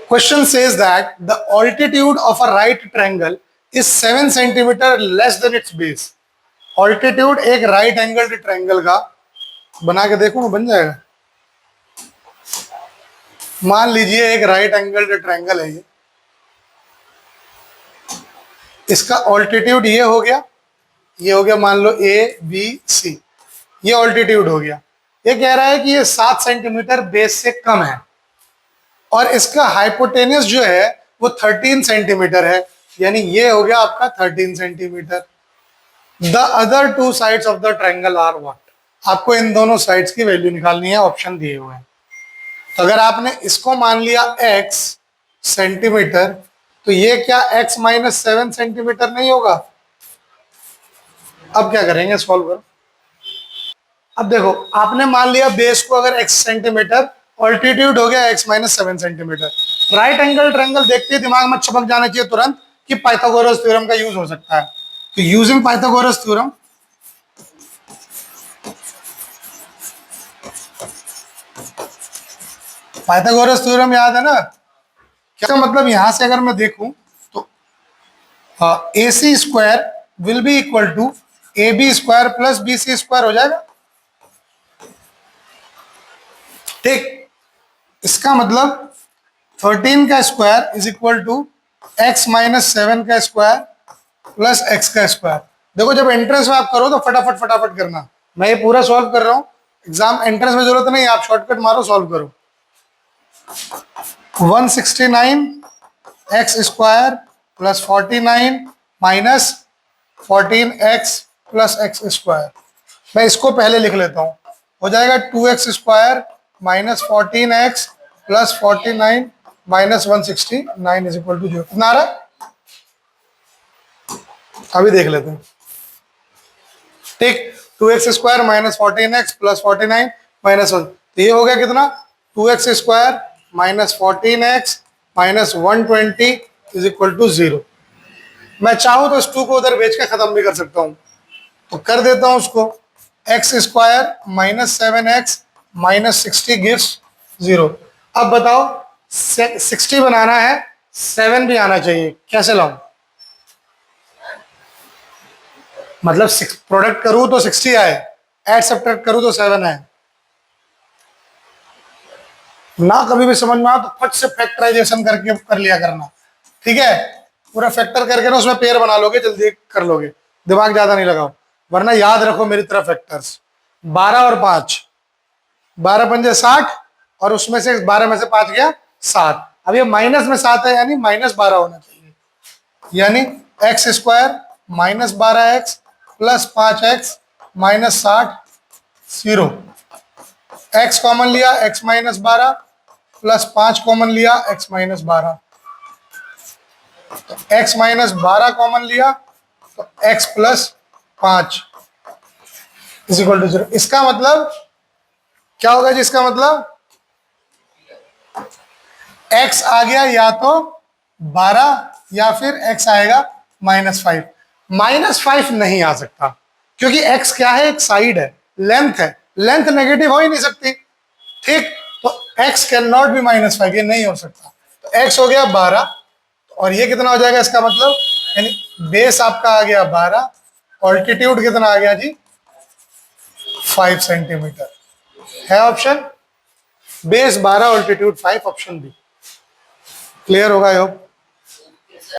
Question says that the altitude of a right triangle is 7 centimeter less than its base. Altitude एक right angled triangle का बना के देखो बन जाएगा. मान लीजिए एक right angled triangle है इसका ऑल्टीट्यूड ये हो गया मान लो ABC, ये ऑल्टीट्यूड हो गया. ये कह रहा है कि ये 7 सेंटीमीटर बेस से कम है और इसका हाइपोटेन्यूस जो है वो 13 सेंटीमीटर है, यानी ये हो गया आपका 13 centimetre. The other two sides of the triangle are what. आपको इन दोनों साइड्स की वैल्यू निकालनी है, ऑप्शन दिए हुए हैं. तो अगर आपने इसको मान लिया x सेंटीमीटर तो ये क्या x माइनस 7 सेंटीमीटर नहीं होगा. अब क्या करेंगे, सॉल्व करो. अब देखो आपने मान लिया बेस को अगर x सेंटीमीटर, ऑल्टीट्यूड हो गया x minus 7 centimetre. Right angle triangle देखते ही दिमाग में छपक जाना चाहिए तुरंत कि पाइथागोरस थ्योरम का यूज हो सकता है. तो using Pythagoras theorem, Pythagoras theorem याद है ना. क्या मतलब यहां से अगर मैं देखूं तो AC square will be equal to AB square plus BC square हो जाएगा. ठीक, इसका मतलब 13 का square is equal to x minus 7 का स्क्वायर प्लस x का स्क्वायर. देखो जब एंट्रेंस में आप करो तो फटाफट करना. मैं ये पूरा सॉल्व कर रहा हूं, एग्जाम एंट्रेंस में जरूरत नहीं, आप शॉर्टकट मारो, सॉल्व करो. 169 x square plus 49 minus 14x plus x square. मैं इसको पहले लिख लेता हूं, हो जाएगा 2x square minus 14x plus 49 minus 169 is equal to 0. कितना आ रहा है अभी देख लेते हैं. ठीक, 2x square minus 14x plus 49 minus 1, तो ये हो गया कितना 2x square minus 14x minus 120 is equal to 0. मैं चाहूं तो इस 2 को उधर भेज के खत्म भी कर सकता हूं, तो कर देता हूं उसको. x square minus 7x minus 60 gives 0. अब बताओ 60 बनाना है, 7 भी आना चाहिए, कैसे लाऊं. मतलब प्रोडक्ट करूं तो 60 आए, एड सब्ट्रैक्ट करूं तो 7 आए. ना कभी भी समझ में आ तो फट से फैक्टराइजेशन करके कर लिया करना. ठीक है, पूरा फैक्टर करके ना उसमें पेयर बना लोगे, जल्दी कर लोगे, दिमाग ज्यादा नहीं लगाओ. वरना याद रखो मेरी तरह फैक्टर्स 12 और 5, 12 पंजे 60 और उसमें से 12 में से 5 गया 7. अब ये माइनस में 7 है यानी माइनस 12 होना चाहिए, यानी x square minus 12x plus 5x minus 60 0. x common लिया x माइनस 12 प्लस 5 कॉमन लिया x माइनस 12, तो x माइनस 12 कॉमन लिया तो x plus 5 is equal to 0. इसका मतलब क्या होगा जी, इसका मतलब x आ गया या तो 12 या फिर x आएगा माइनस 5. माइनस 5 नहीं आ सकता क्योंकि x क्या है, एक साइड है, लेंथ है, लेंथ नेगेटिव हो ही नहीं सकती. ठीक, तो x can not be minus 5, ये नहीं हो सकता. तो x हो गया 12 और ये कितना हो जाएगा, इसका मतलब यानी बेस आपका आ गया 12, ऑल्टीट्यूड कितना आ गया जी 5 सेंटीमीटर है option. Base 12 altitude 5, option B. Clear होगा आई होप.